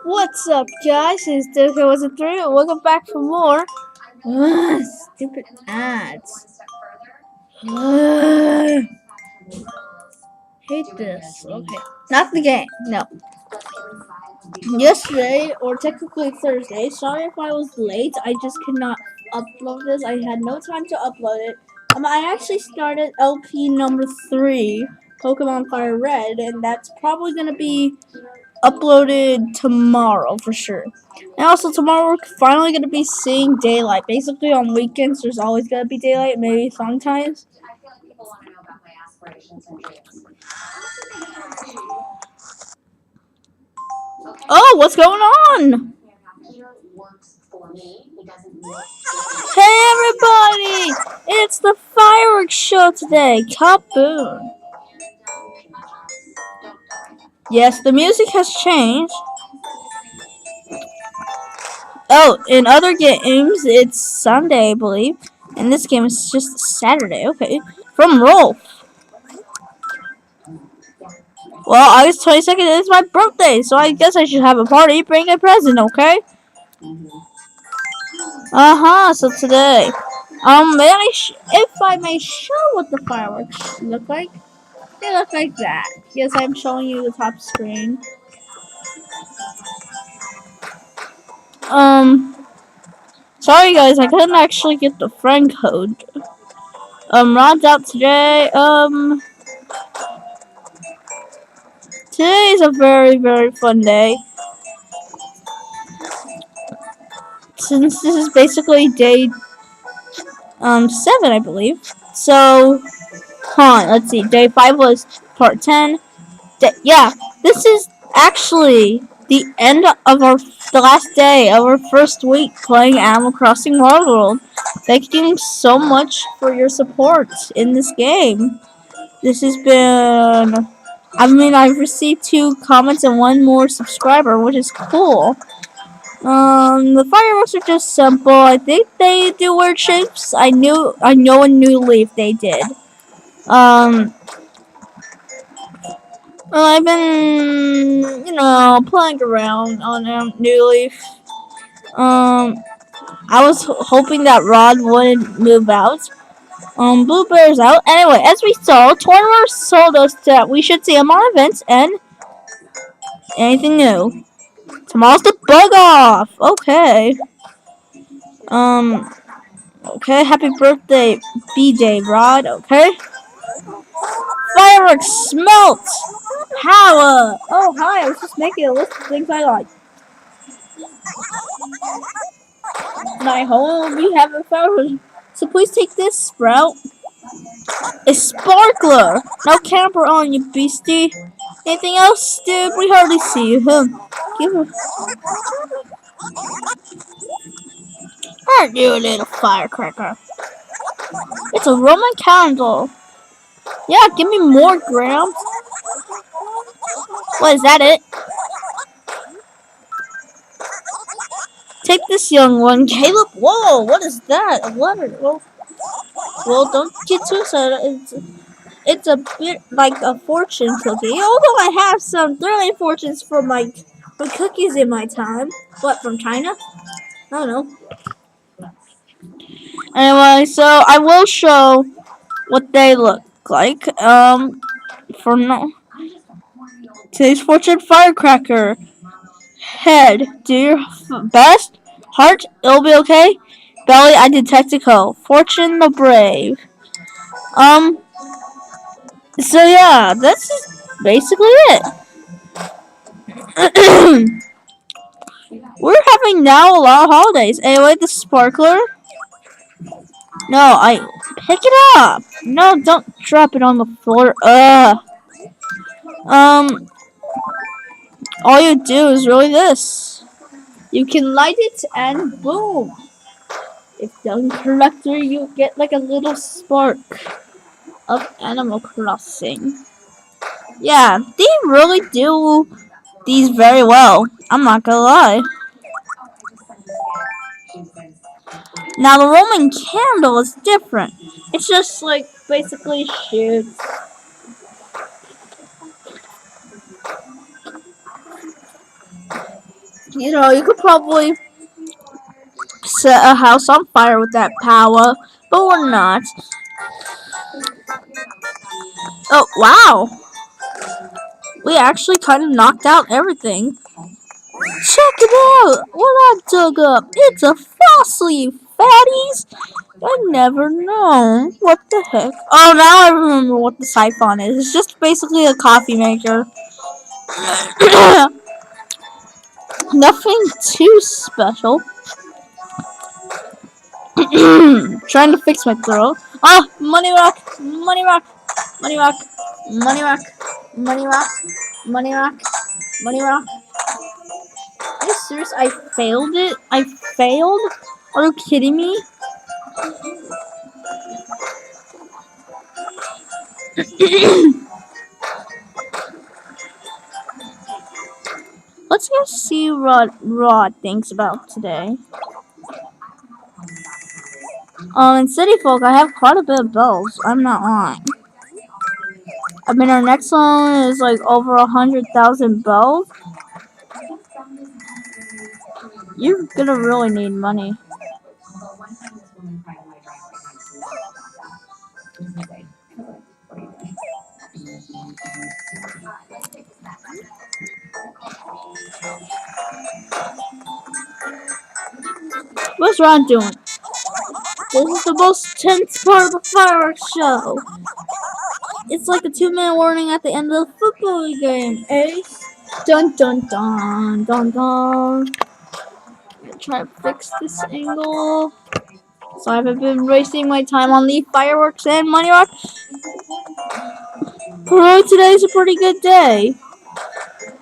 What's up, guys? It's Disco was a three. Welcome back for more. Stupid ads. Hate this. Okay, not the game. No. Yesterday, or technically Thursday. Sorry if I was late. I just could not upload this. I had no time to upload it. I actually started LP number 3, Pokemon Fire Red, and that's probably gonna be uploaded tomorrow for sure. And also tomorrow we're finally gonna be seeing daylight. Basically on weekends there's always gonna be daylight, maybe sometimes. Oh, what's going on? Hey everybody! It's the fireworks show today. Kaboom! Yes, the music has changed. Oh, in other games it's Sunday, I believe. In this game it's just Saturday. Okay. From Roll. Well, August 22nd is my birthday, so I guess I should have a party, bring a present, okay? So today. If I may show what the fireworks look like, they look like that. Yes, I'm showing you the top screen. Sorry guys, I couldn't actually get the friend code. Rod's out today. Today is a very, very fun day. Since this is basically day 7, I believe. So, let's see. Day 5 was part 10. Yeah, this is actually the end of the last day of our first week playing Animal Crossing Wild World. Thank you so much for your support in this game. This has been. I've received 2 comments and 1 more subscriber, which is cool. The fireworks are just simple. I think they do weird shapes. I know a New Leaf they did. I've been, playing around on New Leaf. I was hoping that Rod wouldn't move out. Blue Bear's out. Anyway, as we saw, Tornworth told us that we should see him on events and anything new. Tomorrow's the bug off. Okay. Okay. Happy birthday, B-Day, Rod. Okay. Fireworks smelt. Power. Oh, hi. I was just making a list of things I like. My home, we have a fireworks. So please take this, Sprout. A sparkler. No camper on you, beastie. Anything else, dude? We hardly see you. Give her. Aren't you a little firecracker? It's a Roman candle. Yeah, give me more, Grams. What, is that it? Take this, young one. Caleb, whoa, what is that? A letter. Well, don't get too excited. It's a bit like a fortune cookie. Although I have some thrilling fortunes for cookies in my time. What, from China? I don't know. Anyway, so I will show what they look like. For no. Today's fortune firecracker. Head, do your best. Heart, it'll be okay. Belly, I detect a code. Fortune, the brave. So yeah, that's basically it. We're having now a lot of holidays. Anyway, the sparkler. No, I pick it up. No, don't drop it on the floor. All you do is really this. You can light it and boom. If done correctly, you get like a little spark of Animal Crossing. Yeah, they really do these very well. I'm not gonna lie. Now the Roman candle is different. It's just like basically shoots. You know, you could probably set a house on fire with that power, but we're not. Oh, wow. We actually kind of knocked out everything. Check it out! What I dug up! It's a fossil, you fatties! I never known. What the heck? Oh, now I remember what the siphon is. It's just basically a coffee maker. Nothing too special. Trying to fix my throat. Oh, money rock! Money rock! Money rock! Money rock! Money rock! Money rock! Money rock! Are you serious? I failed it? I failed? Are you kidding me? Let's go see what Rod thinks about today. In City Folk, I have quite a bit of bells. I'm not lying. I mean, our next one is like over 100,000 bells. You're gonna really need money. What's Ron doing? This is the most tense part of the fireworks show. It's like a 2-minute warning at the end of the football game, eh? Dun dun dun dun dun. Try to fix this angle. So I haven't been wasting my time on the fireworks and money rock. But today's a pretty good day.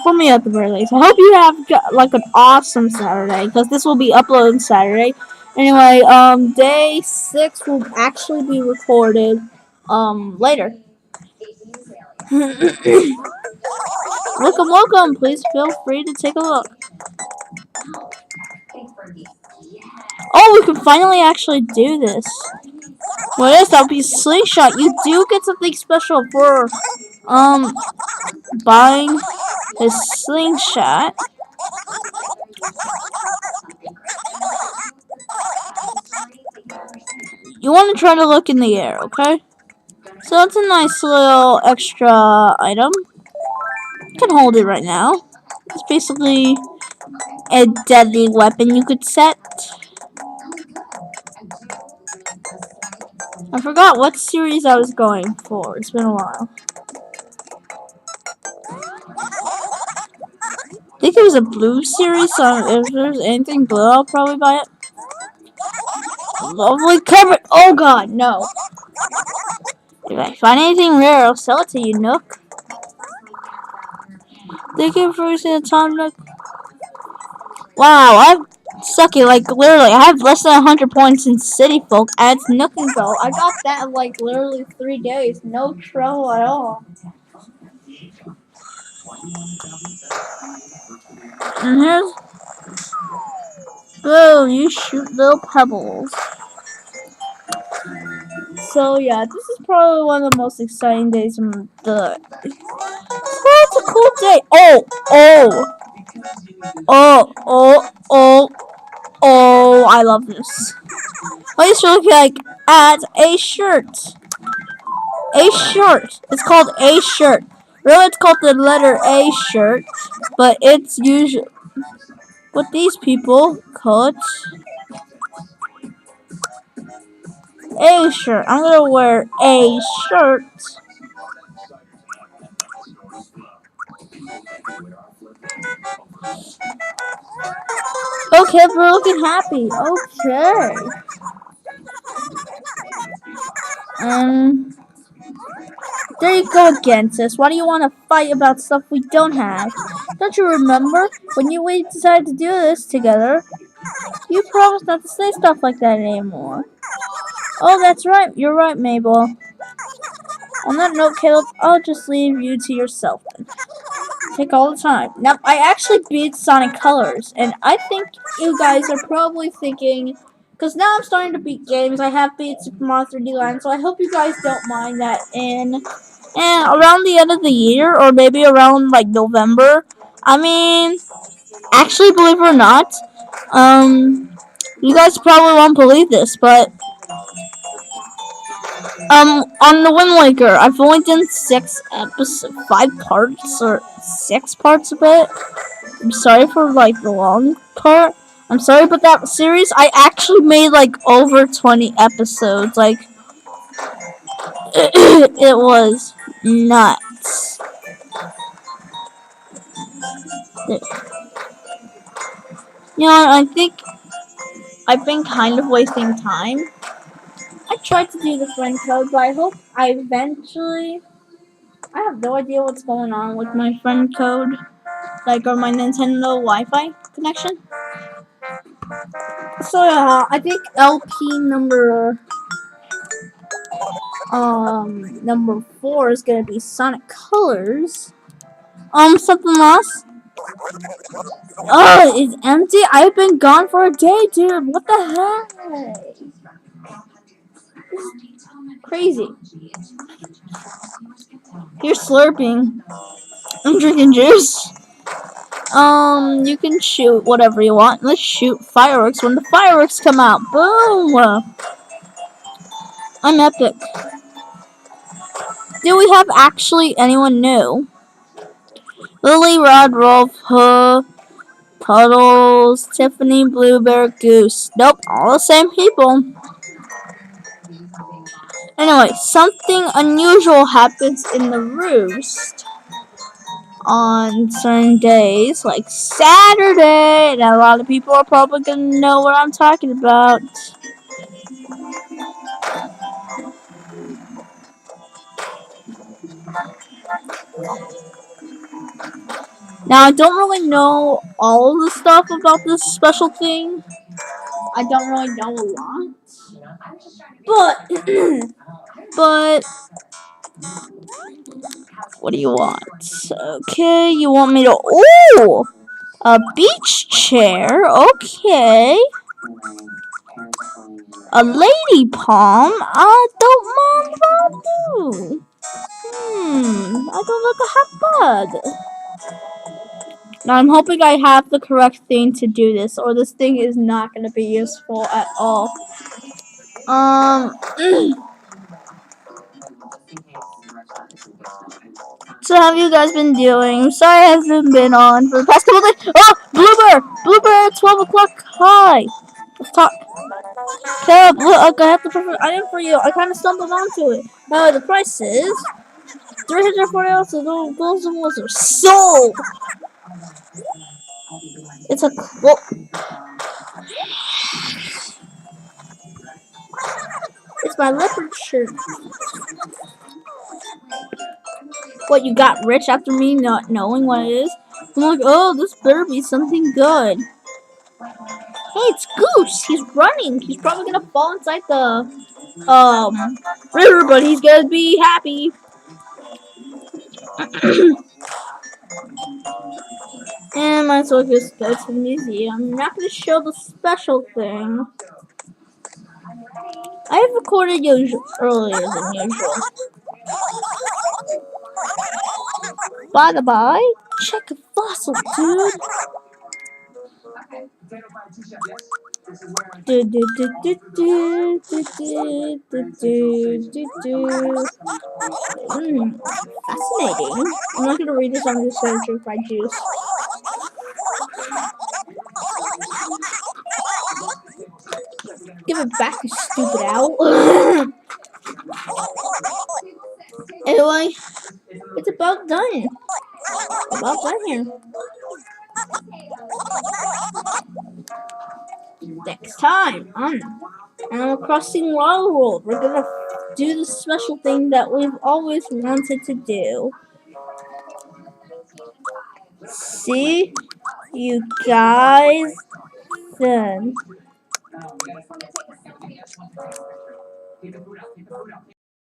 For me at the very least. I hope you have got, like, an awesome Saturday, because this will be uploaded Saturday. Anyway, day 6 will actually be recorded later. Welcome. Please feel free to take a look. Oh, we can finally actually do this. What is that? Be a slingshot. You do get something special for buying a slingshot. You want to try to look in the air, okay? So that's a nice little extra item. You can hold it right now. It's basically a deadly weapon you could set. I forgot what series I was going for. It's been a while. I think it was a blue series, so if there's anything blue, I'll probably buy it. Lovely cover. Oh god, no. If I find anything rare, I'll sell it to you, Nook. Thank you for using the time, Nook. Wow, I'm sucky. Like, literally, I have less than 100 points in City Folk, and it's Nook and Go. I got that in, like, literally 3 days. No trouble at all. And here's... Boo, you shoot little pebbles. So, yeah, this is probably one of the most exciting days from the... Oh, it's a cool day. Oh, I love this. I used to look like at a shirt. A shirt. It's called a shirt. Really, it's called the letter A shirt, but it's usually what these people call it. A shirt. I'm gonna wear a shirt. Okay, we're looking happy. Okay. There you go again, sis. Why do you want to fight about stuff we don't have? Don't you remember when we decided to do this together? You promised not to say stuff like that anymore. Oh, that's right. You're right, Mabel. On that note, Caleb, I'll just leave you to yourself then. Take all the time. Now, I actually beat Sonic Colors, and I think you guys are probably thinking, because now I'm starting to beat games. I have beat Super Mario 3D Land, so I hope you guys don't mind that and around the end of the year, or maybe around, like, November. I mean, Actually, believe it or not, you guys probably won't believe this, but on the Wind Waker, I've only done 5 parts or 6 parts of it. I'm sorry for like the long part. I'm sorry, but that series I actually made like over 20 episodes. Like it was nuts. You know, I think I've been kind of wasting time. I tried to do the friend code, but I hope I eventually. I have no idea what's going on with my friend code, like on my Nintendo Wi-Fi connection. So I think LP number 4 is gonna be Sonic Colors. Something else. Oh, it's empty. I've been gone for a day, dude. What the heck? Crazy. You're slurping. I'm drinking juice. You can shoot whatever you want. Let's shoot fireworks when the fireworks come out. Boom! I'm epic. Do we have actually anyone new? Lily, Rod, Rolf, Puddles, Tiffany, Bluebear, Goose. Nope, all the same people. Anyway, something unusual happens in the roost on certain days, like Saturday, and a lot of people are probably gonna know what I'm talking about. Now, I don't really know all the stuff about this special thing. I don't really know a lot. But, but, what do you want? Okay, you want me to, ooh, a beach chair, okay. A lady palm, I don't mind about you. I don't look a hot bug. Now I'm hoping I have the correct thing to do this, or this thing is not going to be useful at all. So have you guys been doing? Sorry I haven't been on for the past couple days. Oh, Bluebird at 12 o'clock. Hi. Let's talk. Caleb, look, I have the perfect item for you. I kind of stumbled onto it. The price is 340 ounces. Those ones are sold. It's a well, it's my leopard shirt. What, you got rich after me not knowing what it is? I'm like, oh, this better be something good. Hey, it's Goose. He's running. He's probably gonna fall inside the river, but he's gonna be happy. And might as well just go to the museum. I'm not gonna show the special thing. I have recorded earlier than usual. By the by, check a fossil, dude. Fascinating. I'm not gonna read this, I'm just gonna drink my juice. Give it back, you stupid owl. Anyway, it's about done. About done here. Next time on Animal Crossing Wild World, we're gonna do the special thing that we've always wanted to do. See you guys then.